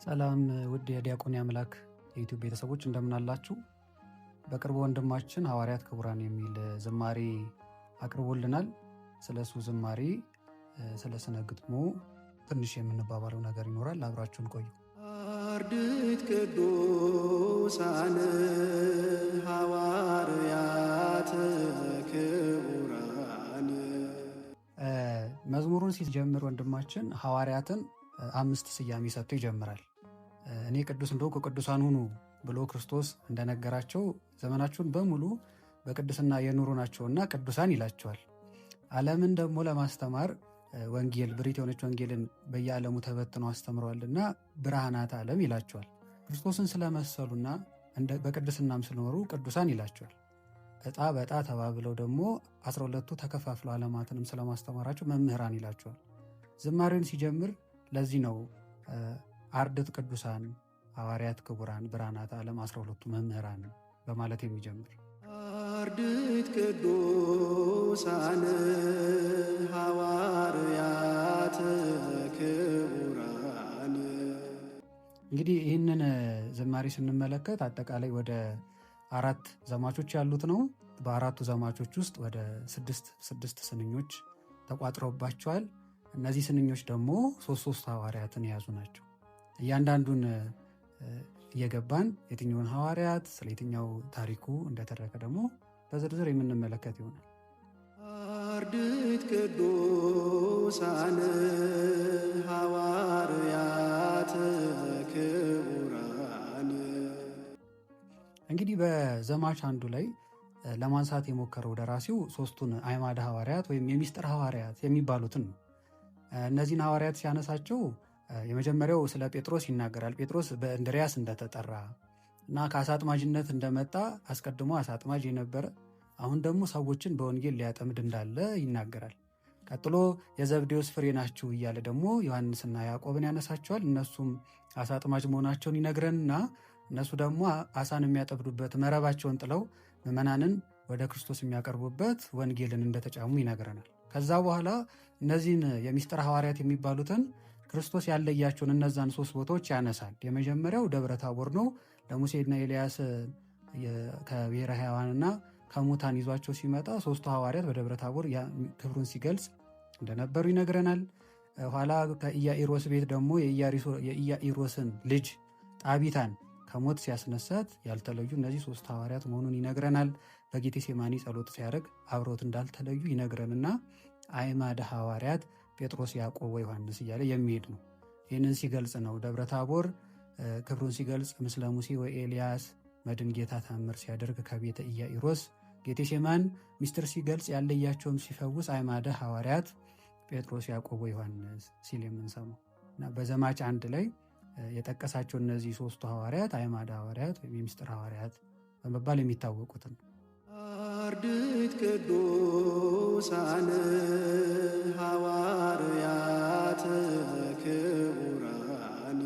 ሰላም ውድ የዲያቆን አምላክ የዩቲዩብ ቤተሰቦች እንደምን አላችሁ? በቅርቡ ወንድማችን ሐዋርያት ክቡራን የሚል ዝማሬ አቅርቦልናል። ስለሱ ዝማሬ ስለ ስነ ግጥሙ ትንሽ የምንባባለው ነገር ይኖራል። አብራችሁን ቆዩ። አርድእት ቅዱሳን ሐዋርያት ክቡራን። መዝሙሩን ሲጀምር ወንድማችን ሐዋርያትን 5 ስያሜ ሰጥቶ ይጀምራል። እኔ ቅዱስ እንደሆንኩ ቅዱሳን ሁኑ ብሎ ክርስቶስ እንደነገራቸው ዘመናችሁን በሙሉ በቅድስና የኑሩ ናቸውና ቅዱሳን ይላቸዋል። ዓለምን ደግሞ ለማስተማር ወንጌል ብሪት የሆነች ወንጌልን በየዓለሙ ተበትነው አስተምረዋልና ብርሃናት ዓለም ይላቸዋል። ክርስቶስን ስለመሰሉና በቅድስናም ስለኖሩ ቅዱሳን ይላቸዋል። ዕጣ በዕጣ ተባብለው ደግሞ 12ቱ ተከፋፍለው ዓለማትንም ስለማስተማራቸው መምህራን ይላቸዋል። ዝማሬውን ሲጀምር ለዚህ ነው አርድእት ቅዱሳን ሐዋርያት ክቡራን ብርሃናት ዓለም 12ቱ መምህራን በማለት የሚጀምር። አርድእት ቅዱሳን ሐዋርያት ክቡራን። እንግዲህ ይህንን ዝማሬ ስንመለከት አጠቃላይ ወደ 4 ዘማቾች ያሉት ነው። በ4ቱ ዘማቾች ውስጥ ወደ 6 ስንኞች ተቋጥረውባቸዋል። እነዚህ ስንኞች ደግሞ 3 ሐዋርያትን የያዙ ናቸው። እያንዳንዱን እየገባን የትኛውን ሐዋርያት ስለ የትኛው ታሪኩ እንደተረከ ደግሞ በዝርዝር የምንመለከት ይሆናል። አርድእት ቅዱሳን ሐዋርያት ክቡራን። እንግዲህ በዘማች አንዱ ላይ ለማንሳት የሞከረው ደራሲው 3ቱን አዕማደ ሐዋርያት ወይም የሚስጥር ሐዋርያት የሚባሉትን ነው። እነዚህን ሐዋርያት ሲያነሳቸው የመጀመሪያው ስለ ጴጥሮስ ይናገራል። ጴጥሮስ በእንድርያስ እንደተጠራ እና ከአሳ አጥማጅነት እንደመጣ አስቀድሞ አሳ አጥማጅ የነበረ አሁን ደግሞ ሰዎችን በወንጌል ሊያጠምድ እንዳለ ይናገራል። ቀጥሎ የዘብዴዎስ ፍሬ ናችሁ እያለ ደግሞ ዮሐንስና ያዕቆብን ያነሳቸዋል። እነሱም አሳ አጥማጅ መሆናቸውን ይነግረንና እነሱ ደግሞ አሳን የሚያጠምዱበት መረባቸውን ጥለው ምዕመናንን ወደ ክርስቶስ የሚያቀርቡበት ወንጌልን እንደተጫሙ ይነግረናል። ከዛ በኋላ እነዚህን የሚስጥር ሐዋርያት የሚባሉትን ክርስቶስ ያለያቸውን እነዛን 3 ቦታዎች ያነሳል። የመጀመሪያው ደብረ ታቦር ነው። ለሙሴና ኤልያስ ከብሔረ ሕያዋንና ከሙታን ይዟቸው ሲመጣ 3ቱ ሐዋርያት በደብረ ታቦር ክብሩን ሲገልጽ እንደነበሩ ይነግረናል። ኋላ ከኢያኢሮስ ቤት ደግሞ የኢያኢሮስን ልጅ ጣቢታን ከሞት ሲያስነሳት ያልተለዩ እነዚህ 3 ሐዋርያት መሆኑን ይነግረናል። በጌቴሴማኒ ጸሎት ሲያደርግ አብሮት እንዳልተለዩ ይነግረንና አዕማደ ሐዋርያት ጴጥሮስ፣ ያዕቆብ ወዮሐንስ እያለ የሚሄድ ነው። ይህንን ሲገልጽ ነው ደብረ ታቦር ክብሩን ሲገልጽ ምስለ ሙሴ ወኤልያስ መድን ጌታ ታምር ሲያደርግ ከቤተ ኢያኢሮስ፣ ጌቴሴማን ሚስጥር ሲገልጽ ያለያቸውም ሲፈውስ አዕማደ ሐዋርያት ጴጥሮስ፣ ያዕቆብ ወዮሐንስ ሲል የምንሰማው እና በዘማች አንድ ላይ የጠቀሳቸው እነዚህ 3ቱ ሐዋርያት አዕማደ ሐዋርያት ወይም የሚስጥር ሐዋርያት በመባል የሚታወቁትን። አርድእት ቅዱሳን ሐዋርያት ክቡራን።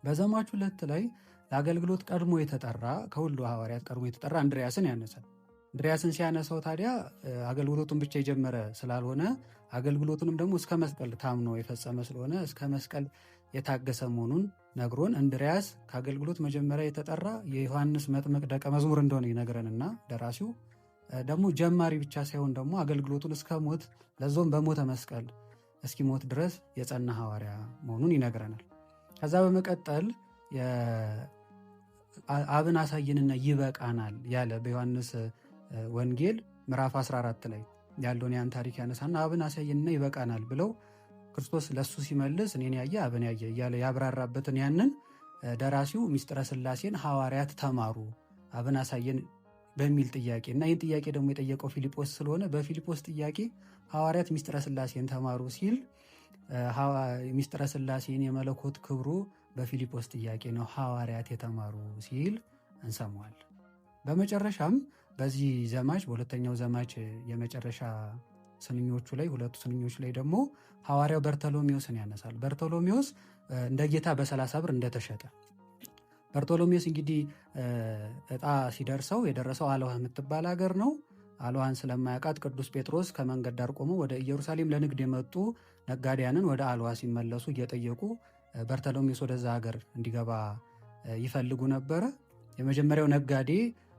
በዘማች 2 ላይ ለአገልግሎት ቀድሞ የተጠራ ከሁሉ ሐዋርያት ቀድሞ የተጠራ እንድርያስን ያነሳል። እንድርያስን ሲያነሳው ታዲያ አገልግሎቱን ብቻ የጀመረ ስላልሆነ አገልግሎቱንም ደግሞ እስከ መስቀል ታምኖ የፈጸመ ስለሆነ እስከ መስቀል የታገሰ መሆኑን ነግሮን እንድርያስ ከአገልግሎት መጀመሪያ የተጠራ የዮሐንስ መጥምቅ ደቀ መዝሙር እንደሆነ ይነግረንና ደራሲው ደግሞ ጀማሪ ብቻ ሳይሆን ደግሞ አገልግሎቱን እስከ ሞት ለዞም በሞተ መስቀል እስኪሞት ድረስ የጸና ሐዋርያ መሆኑን ይነግረናል። ከዛ በመቀጠል አብን አሳየንና ይበቃናል ያለ በዮሐንስ ወንጌል ምዕራፍ 14 ላይ ያለውን ያን ታሪክ ያነሳና አብን አሳየንና ይበቃናል ብለው ክርስቶስ ለሱ ሲመልስ እኔን ያየ አብን ያየ እያለ ያብራራበትን ያንን ደራሲው ሚስጥረ ሥላሴን ሐዋርያት ተማሩ አብን አሳየን በሚል ጥያቄ እና ይህን ጥያቄ ደግሞ የጠየቀው ፊልጶስ ስለሆነ በፊልጶስ ጥያቄ ሐዋርያት ሚስጥረ ሥላሴን ተማሩ ሲል ሚስጥረ ሥላሴን የመለኮት ክብሩ በፊልጶስ ጥያቄ ነው ሐዋርያት የተማሩ ሲል እንሰማዋል። በመጨረሻም በዚህ ዘማች በሁለተኛው ዘማች የመጨረሻ ስንኞቹ ላይ 2ቱ ስንኞች ላይ ደግሞ ሐዋርያው በርተሎሜዎስን ያነሳል። በርተሎሜዎስ እንደ ጌታ በ30 ብር እንደተሸጠ። በርተሎሜዎስ እንግዲህ ዕጣ ሲደርሰው የደረሰው አልዋ የምትባል ሀገር ነው። አልዋን ስለማያውቃት ቅዱስ ጴጥሮስ ከመንገድ ዳር ቆሞ ወደ ኢየሩሳሌም ለንግድ የመጡ ነጋዴያንን ወደ አልዋ ሲመለሱ እየጠየቁ በርተሎሜዎስ ወደዛ ሀገር እንዲገባ ይፈልጉ ነበረ። የመጀመሪያው ነጋዴ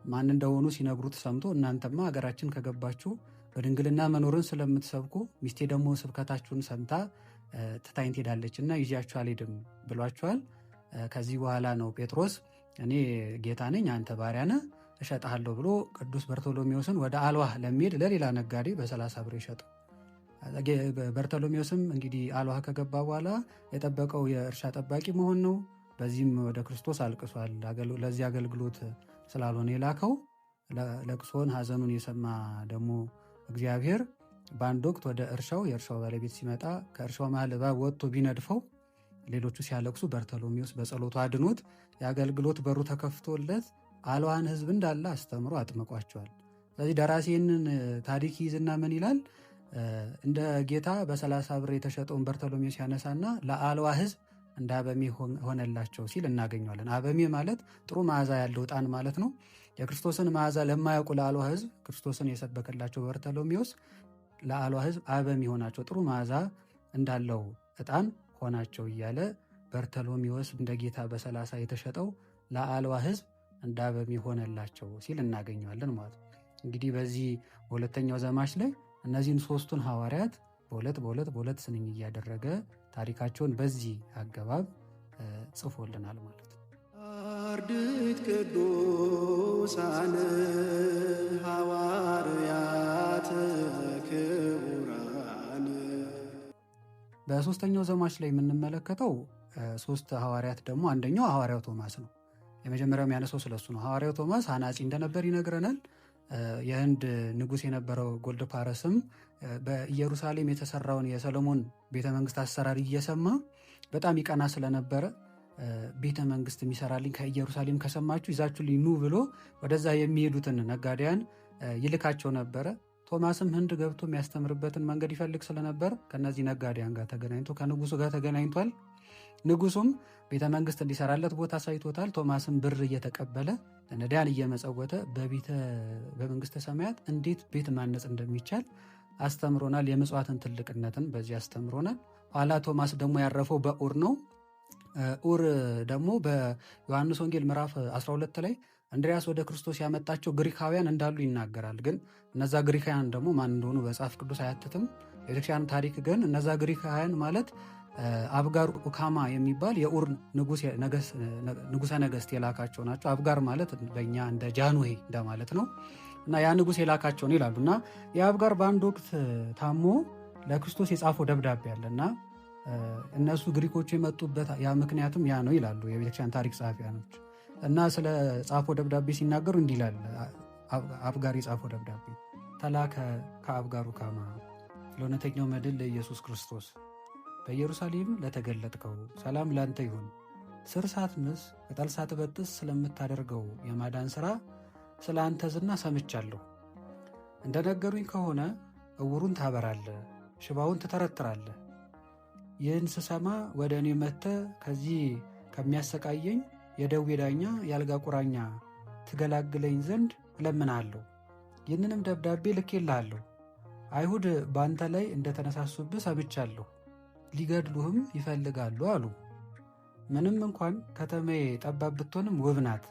ማን እንደሆኑ ሲነግሩት ሰምቶ እናንተማ ሀገራችን ከገባችሁ በድንግልና መኖርን ስለምትሰብኩ ሚስቴ ደግሞ ስብከታችሁን ሰምታ ትታኝ ትሄዳለች እና ይዣችሁ አልሄድም ብሏቸዋል። ከዚህ በኋላ ነው ጴጥሮስ እኔ ጌታ ነኝ አንተ ባሪያ ነህ እሸጥሃለሁ ብሎ ቅዱስ በርቶሎሜዎስን ወደ አልዋህ ለሚሄድ ለሌላ ነጋዴ በ30 ብር ይሸጠው። በርቶሎሜዎስም እንግዲህ አልዋህ ከገባ በኋላ የጠበቀው የእርሻ ጠባቂ መሆን ነው። በዚህም ወደ ክርስቶስ አልቅሷል። ለዚህ አገልግሎት ስላልሆነ የላከው ለቅሶን ሐዘኑን የሰማ ደግሞ እግዚአብሔር በአንድ ወቅት ወደ የእርሻው ባለቤት ሲመጣ ከእርሻው መሃል እባብ ወጥቶ ቢነድፈው ሌሎቹ ሲያለቅሱ በርቶሎሜዎስ በጸሎቱ አድኖት የአገልግሎት በሩ ተከፍቶለት አልዋህን ሕዝብ እንዳለ አስተምሮ አጥምቋቸዋል። ስለዚህ ደራሲንን ታሪክ ይዝና ምን ይላል? እንደ ጌታ በ30 ብር የተሸጠውን በርቶሎሜዎስ ያነሳና ለአልዋህ ሕዝብ እንደ አበሜ ሆነላቸው ሲል እናገኘዋለን። አበሜ ማለት ጥሩ መዓዛ ያለው ዕጣን ማለት ነው። የክርስቶስን መዓዛ ለማያውቁ ለአልዋህ ሕዝብ ክርስቶስን የሰበከላቸው በርቶሎሜዎስ ለአልዋህ ሕዝብ አበሜ ሆናቸው፣ ጥሩ መዓዛ እንዳለው ዕጣን ሆናቸው እያለ በርቶሎሜዎስ እንደ ጌታ በ30 የተሸጠው ለአልዋህ ሕዝብ እንደ አበሜ ሆነላቸው ሲል እናገኘዋለን ማለት ነው። እንግዲህ በዚህ በሁለተኛው ዘማች ላይ እነዚህን ሶስቱን ሐዋርያት በሁለት ስንኝ እያደረገ ታሪካቸውን በዚህ አገባብ ጽፎልናል ማለት ነው። አርድእት ቅዱሳን ሐዋርያት ክቡራን። በሶስተኛው ዘማች ላይ የምንመለከተው ሶስት ሐዋርያት ደግሞ አንደኛው ሐዋርያው ቶማስ ነው። የመጀመሪያው የሚያነሳው ስለሱ ነው። ሐዋርያው ቶማስ አናጺ እንደነበር ይነግረናል። የህንድ ንጉሥ የነበረው ጎልድፓረስም በኢየሩሳሌም የተሰራውን የሰሎሞን ቤተመንግስት አሰራር እየሰማ በጣም ይቀና ስለነበረ ቤተ መንግስት የሚሰራልኝ ከኢየሩሳሌም ከሰማችሁ ይዛችሁልኝ ኑ ብሎ ወደዛ የሚሄዱትን ነጋዴያን ይልካቸው ነበረ። ቶማስም ህንድ ገብቶ የሚያስተምርበትን መንገድ ይፈልግ ስለነበር ከነዚህ ነጋዴያን ጋር ተገናኝቶ ከንጉሱ ጋር ተገናኝቷል። ንጉሱም ቤተ መንግስት እንዲሰራለት ቦታ ሳይቶታል። ቶማስም ብር እየተቀበለ ነዳያን እየመጸወተ በመንግስተ ሰማያት እንዴት ቤት ማነጽ እንደሚቻል አስተምሮናል። የምጽዋትን ትልቅነትን በዚህ አስተምሮናል። ኋላ ቶማስ ደግሞ ያረፈው በኡር ነው። ኡር ደግሞ በዮሐንስ ወንጌል ምዕራፍ 12 ላይ እንድሪያስ ወደ ክርስቶስ ያመጣቸው ግሪካውያን እንዳሉ ይናገራል። ግን እነዛ ግሪካውያን ደግሞ ማን እንደሆኑ በመጽሐፍ ቅዱስ አያትትም። የቤተክርስቲያን ታሪክ ግን እነዛ ግሪካውያን ማለት አብጋር ኡካማ የሚባል የኡር ንጉሠ ነገሥት የላካቸው ናቸው። አብጋር ማለት በእኛ እንደ ጃንሆይ እንደማለት ነው እና ያ ንጉሥ የላካቸው ነው ይላሉ። እና የአብጋር በአንድ ወቅት ታሞ ለክርስቶስ የጻፈው ደብዳቤ አለ እና እነሱ ግሪኮቹ የመጡበት ያ ምክንያቱም ያ ነው ይላሉ የቤተክርስቲያን ታሪክ ጸሐፊያኖች። እና ስለ ጻፈው ደብዳቤ ሲናገሩ እንዲህ ይላል። አብጋር የጻፈው ደብዳቤ ተላከ ከአብጋር ኡካማ ለእውነተኛው መድን ለኢየሱስ ክርስቶስ በኢየሩሳሌም ለተገለጥከው ሰላም ላንተ ይሁን። ስር ሳትምስ ቅጠል ሳትበጥስ ስለምታደርገው የማዳን ሥራ ስለ አንተ ዝና ሰምቻለሁ። እንደነገሩኝ ከሆነ እውሩን ታበራለህ፣ ሽባውን ትተረትራለህ። ይህን ስሰማ ወደ እኔ መጥተህ ከዚህ ከሚያሰቃየኝ የደዌ ዳኛ የአልጋ ቁራኛ ትገላግለኝ ዘንድ እለምናለሁ። ይህንንም ደብዳቤ ልኬልሃለሁ። አይሁድ በአንተ ላይ እንደተነሳሱብህ ሰምቻለሁ፣ ሊገድሉህም ይፈልጋሉ አሉ። ምንም እንኳን ከተማዬ ጠባብ ብትሆንም ውብ ናት፣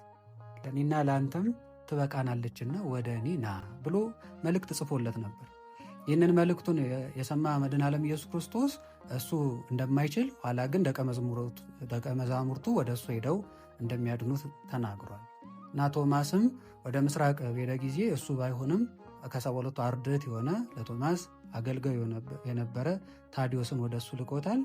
ለእኔና ለአንተም ትበቃናለችና ወደ እኔ ና ብሎ መልእክት ጽፎለት ነበር። ይህንን መልእክቱን የሰማ መድኃኔ ዓለም ኢየሱስ ክርስቶስ እሱ እንደማይችል ኋላ ግን ደቀ መዛሙርቱ ወደ እሱ ሄደው እንደሚያድኑት ተናግሯል። እና ቶማስም ወደ ምስራቅ በሄደ ጊዜ እሱ ባይሆንም ከ12ቱ አርድእት የሆነ ለቶማስ አገልጋዩ የነበረ ታዲዮስን ወደ እሱ ልኮታል።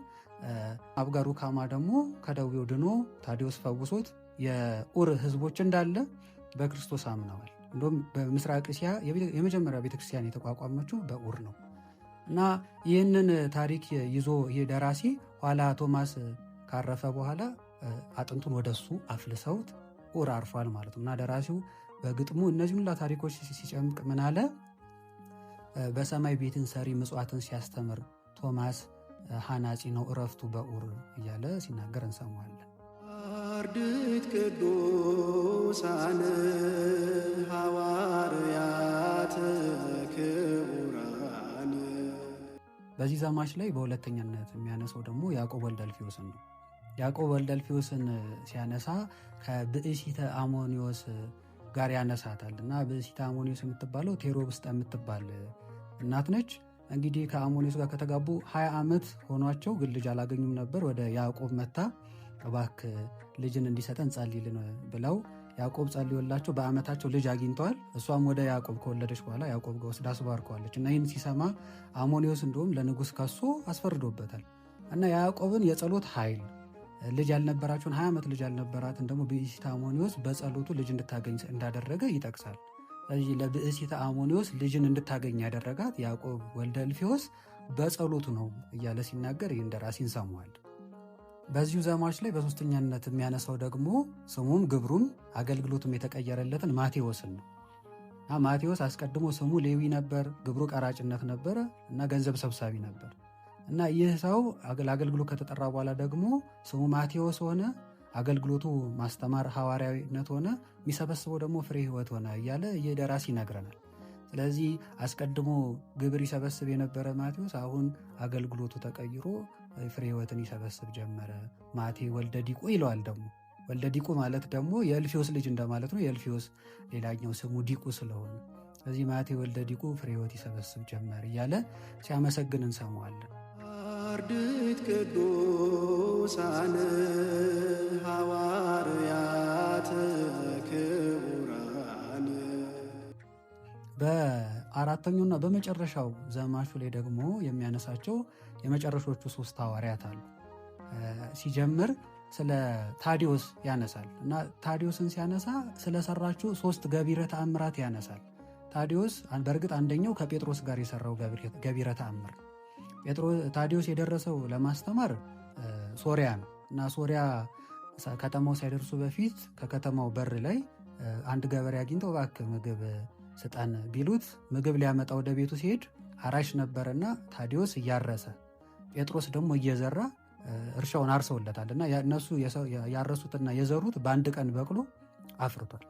አብጋር ኡካማ ደግሞ ከደዌው ድኖ ታዲዮስ ፈውሶት የኡር ሕዝቦች እንዳለ በክርስቶስ አምነዋል። እንዲሁም በምስራቅ እስያ የመጀመሪያ ቤተክርስቲያን የተቋቋመችው በኡር ነው። እና ይህንን ታሪክ ይዞ ይህ ደራሲ ኋላ ቶማስ ካረፈ በኋላ አጥንቱን ወደ እሱ አፍልሰውት ኡር አርፏል ማለት ነው። እና ደራሲው በግጥሙ እነዚህ ሁላ ታሪኮች ሲጨምቅ ምን አለ? በሰማይ ቤትን ሰሪ ምጽዋትን ሲያስተምር ቶማስ ሐናጺ ነው እረፍቱ በኡር እያለ ሲናገር እንሰማዋለን። አርድእት ቅዱሳን ሐዋርያት ክቡራን። በዚህ ዘማች ላይ በሁለተኛነት የሚያነሳው ደግሞ ያዕቆብ ወልደ አልፌዎስን ነው። ያዕቆብ ወልደ እልፍዮስን ሲያነሳ ከብእሲተ አሞኒዮስ ጋር ያነሳታል እና ብእሲተ አሞኒዮስ የምትባለው ቴሮብስጣ የምትባል እናት ነች። እንግዲህ ከአሞኒዮስ ጋር ከተጋቡ 20 ዓመት ሆኗቸው ግን ልጅ አላገኙም ነበር። ወደ ያዕቆብ መታ እባክህ ልጅን እንዲሰጠን ጸልይልን ብለው ያዕቆብ ጸልዮላቸው በዓመታቸው ልጅ አግኝተዋል። እሷም ወደ ያዕቆብ ከወለደች በኋላ ያዕቆብ ጋር ወስዳ አስባርከዋለች እና ይህን ሲሰማ አሞኒዮስ እንደውም ለንጉሥ ከሶ አስፈርዶበታል እና ያዕቆብን የጸሎት ኃይል ልጅ ያልነበራቸውን 20 ዓመት ልጅ ያልነበራትን ደግሞ ብእሲተ አሞኒዮስ በጸሎቱ ልጅ እንድታገኝ እንዳደረገ ይጠቅሳል። ስለዚህ ለብእሲተ አሞኒዮስ ልጅን እንድታገኝ ያደረጋት ያዕቆብ ወልደ እልፍዮስ በጸሎቱ ነው እያለ ሲናገር ይህን ደራሲ እንሰማዋል። በዚሁ ዘማች ላይ በሶስተኛነት የሚያነሳው ደግሞ ስሙም ግብሩም አገልግሎቱም የተቀየረለትን ማቴዎስን ነው። ማቴዎስ አስቀድሞ ስሙ ሌዊ ነበር፣ ግብሩ ቀራጭነት ነበረ እና ገንዘብ ሰብሳቢ ነበር እና ይህ ሰው ለአገልግሎት ከተጠራ በኋላ ደግሞ ስሙ ማቴዎስ ሆነ፣ አገልግሎቱ ማስተማር ሐዋርያዊነት ሆነ፣ የሚሰበስበው ደግሞ ፍሬ ሕይወት ሆነ እያለ ይህ ደራሲ ይነግረናል። ስለዚህ አስቀድሞ ግብር ይሰበስብ የነበረ ማቴዎስ አሁን አገልግሎቱ ተቀይሮ ፍሬ ሕይወትን ይሰበስብ ጀመረ። ማቴ ወልደ ዲቁ ይለዋል። ደግሞ ወልደ ዲቁ ማለት ደግሞ የእልፍዮስ ልጅ እንደማለት ነው። የእልፍዮስ ሌላኛው ስሙ ዲቁ ስለሆነ ስለዚህ ማቴ ወልደ ዲቁ ፍሬ ሕይወት ይሰበስብ ጀመር እያለ ሲያመሰግን እንሰማዋለን። አርድእት ቅዱሳን ሐዋርያት ክቡራን። በአራተኛውና በመጨረሻው ዘማቹ ላይ ደግሞ የሚያነሳቸው የመጨረሾቹ 3 ሐዋርያት አሉ። ሲጀምር ስለ ታዲዮስ ያነሳል እና ታዲዮስን ሲያነሳ ስለሰራችው 3 ገቢረ ተአምራት ያነሳል። ታዲዮስ በእርግጥ አንደኛው ከጴጥሮስ ጋር የሰራው ገቢረ ተአምር። ታዲዮስ የደረሰው ለማስተማር ሶሪያ ነው እና ሶሪያ ከተማው ሳይደርሱ በፊት ከከተማው በር ላይ አንድ ገበሬ አግኝተው እባክህ ምግብ ስጠን ቢሉት ምግብ ሊያመጣ ወደ ቤቱ ሲሄድ አራሽ ነበርና ታዲዮስ እያረሰ ጴጥሮስ ደግሞ እየዘራ እርሻውን አርሰውለታል እና እነሱ ያረሱትና የዘሩት በአንድ ቀን በቅሎ አፍርቷል።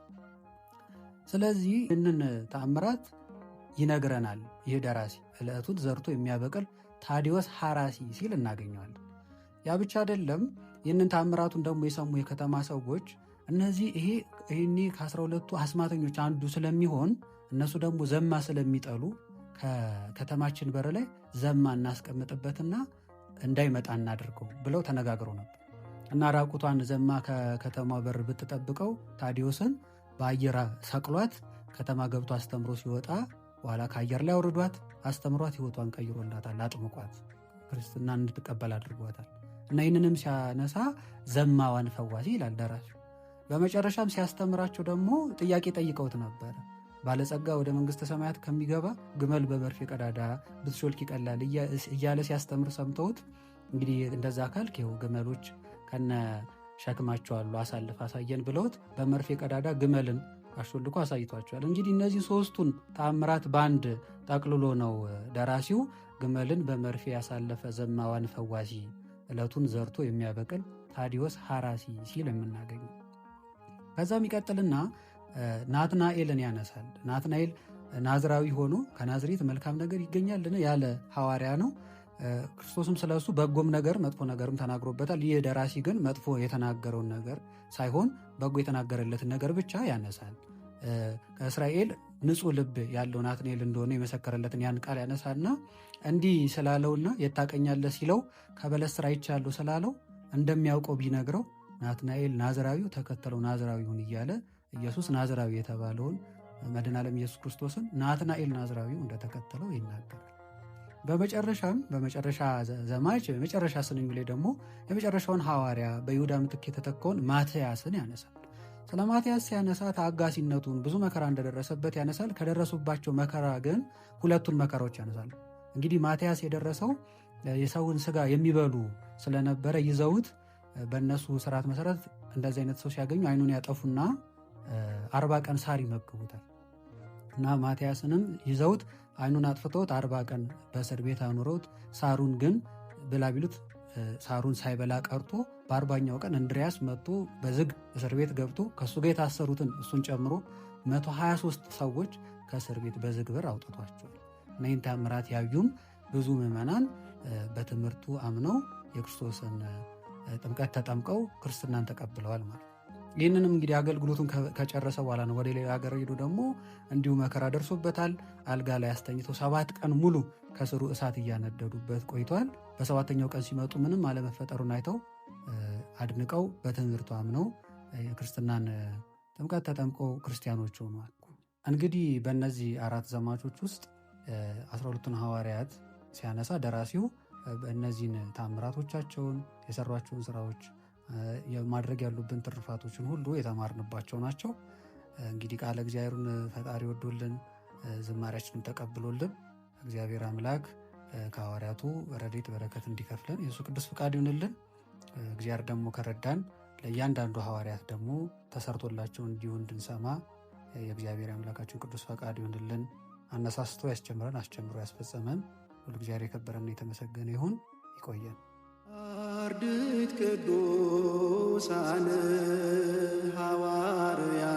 ስለዚህ ይህንን ተአምራት ይነግረናል ይህ ደራሲ። ዕለቱን ዘርቶ የሚያበቅል ታዲዮስ ሐራሲ ሲል እናገኘዋለን። ያ ብቻ አይደለም። ይህንን ተአምራቱን ደግሞ የሰሙ የከተማ ሰዎች እነዚህ ይሄኔ ከ12ቱ አስማተኞች አንዱ ስለሚሆን እነሱ ደግሞ ዘማ ስለሚጠሉ ከከተማችን በር ላይ ዘማ እናስቀምጥበትና እንዳይመጣ እናድርገው ብለው ተነጋግረው ነበር እና ራቁቷን ዘማ ከከተማ በር ብትጠብቀው ታዲዮስን በአየር ሰቅሏት ከተማ ገብቶ አስተምሮ ሲወጣ በኋላ ከአየር ላይ አውርዷት አስተምሯት ሕይወቷን ቀይሮላታል። አጥምቋት ክርስትና እንድትቀበል አድርጓታል እና ይህንንም ሲያነሳ ዘማዋን ፈዋሲ ይላል ደራሲው። በመጨረሻም ሲያስተምራቸው ደግሞ ጥያቄ ጠይቀውት ነበረ። ባለጸጋ ወደ መንግሥተ ሰማያት ከሚገባ ግመል በመርፌ ቀዳዳ ብትሾልክ ይቀላል እያለ ሲያስተምር ሰምተውት እንግዲህ እንደዛ ካልክ ይኸው ግመሎች ከነ ሸክማቸው አሉ አሳልፍ አሳየን ብለውት በመርፌ ቀዳዳ ግመልን አሾልኮ አሳይቷቸዋል። እንግዲህ እነዚህ 3ቱን ተአምራት በአንድ ጠቅልሎ ነው ደራሲው ግመልን በመርፌ ያሳለፈ ዘማዋን ፈዋሲ ዕለቱን ዘርቶ የሚያበቅል ታዲዮስ ሐራሲ ሲል የምናገኘው። ከዛም ይቀጥልና ናትናኤልን ያነሳል። ናትናኤል ናዝራዊ ሆኖ ከናዝሬት መልካም ነገር ይገኛልን ያለ ሐዋርያ ነው። ክርስቶስም ስለሱ በጎም ነገር መጥፎ ነገርም ተናግሮበታል። ይህ ደራሲ ግን መጥፎ የተናገረውን ነገር ሳይሆን በጎ የተናገረለትን ነገር ብቻ ያነሳል። ከእስራኤል ንጹሕ ልብ ያለው ናትናኤል እንደሆነ የመሰከረለትን ያን ቃል ያነሳና እንዲህ ስላለውና የታቀኛለህ ሲለው ከበለስ ስር አይቻለሁ ስላለው እንደሚያውቀው ቢነግረው ናትናኤል ናዝራዊው ተከተለው ናዝራዊውን እያለ ኢየሱስ ናዝራዊ የተባለውን መድኃኔዓለም ኢየሱስ ክርስቶስን ናትናኤል ናዝራዊው እንደተከተለው ይናገራል። በመጨረሻ ዘማች የመጨረሻ ስንኙ ላይ ደግሞ የመጨረሻውን ሐዋርያ በይሁዳ ምትክ የተተካውን ማትያስን ያነሳል። ስለ ማትያስ ሲያነሳ ታጋሲነቱን ብዙ መከራ እንደደረሰበት ያነሳል። ከደረሱባቸው መከራ ግን 2ቱን መከራዎች ያነሳል። እንግዲህ ማትያስ የደረሰው የሰውን ስጋ የሚበሉ ስለነበረ ይዘውት በእነሱ ስርዓት መሰረት እንደዚህ አይነት ሰው ሲያገኙ አይኑን ያጠፉና 40 ቀን ሳር ይመግቡታል እና ማትያስንም ይዘውት አይኑን አጥፍተውት 40 ቀን በእስር ቤት አኑረውት ሳሩን ግን ብላ ቢሉት ሳሩን ሳይበላ ቀርቶ በ40ኛው ቀን እንድሪያስ መጥቶ በዝግ እስር ቤት ገብቶ ከእሱ ጋር የታሰሩትን እሱን ጨምሮ 123 ሰዎች ከእስር ቤት በዝግ በር አውጥቷቸዋል። እና ይህን ተአምራት ያዩም ብዙ ምዕመናን በትምህርቱ አምነው የክርስቶስን ጥምቀት ተጠምቀው ክርስትናን ተቀብለዋል ማለት ነው። ይህንንም እንግዲህ አገልግሎቱን ከጨረሰ በኋላ ነው ወደ ሌላ ሀገር ሄዶ ደግሞ እንዲሁ መከራ ደርሶበታል። አልጋ ላይ አስተኝተው 7 ቀን ሙሉ ከስሩ እሳት እያነደዱበት ቆይቷል። በሰባተኛው ቀን ሲመጡ ምንም አለመፈጠሩን አይተው አድንቀው በትምህርቱ አምነው የክርስትናን ጥምቀት ተጠምቀው ክርስቲያኖች ሆኗል። እንግዲህ በእነዚህ 4 ዘማቾች ውስጥ 12ቱን ሐዋርያት ሲያነሳ ደራሲው እነዚህን ታምራቶቻቸውን የሰሯቸውን ስራዎች ማድረግ ያሉብን ትሩፋቶችን ሁሉ የተማርንባቸው ናቸው። እንግዲህ ቃለ እግዚአብሔሩን ፈጣሪ ወዶልን ዝማሬያችንን ተቀብሎልን እግዚአብሔር አምላክ ከሐዋርያቱ ረድኤት በረከት እንዲከፍለን የሱ ቅዱስ ፍቃድ ይሁንልን። እግዚአብሔር ደግሞ ከረዳን ለእያንዳንዱ ሐዋርያት ደግሞ ተሰርቶላቸው እንዲሁ እንድንሰማ የእግዚአብሔር አምላካችን ቅዱስ ፈቃድ ይሁንልን። አነሳስቶ ያስጀምረን አስጀምሮ ያስፈጸመን ሁሉ እግዚአብሔር የከበረና የተመሰገነ ይሁን። ይቆየን። አርድእት ቅዱሳን ሐዋርያት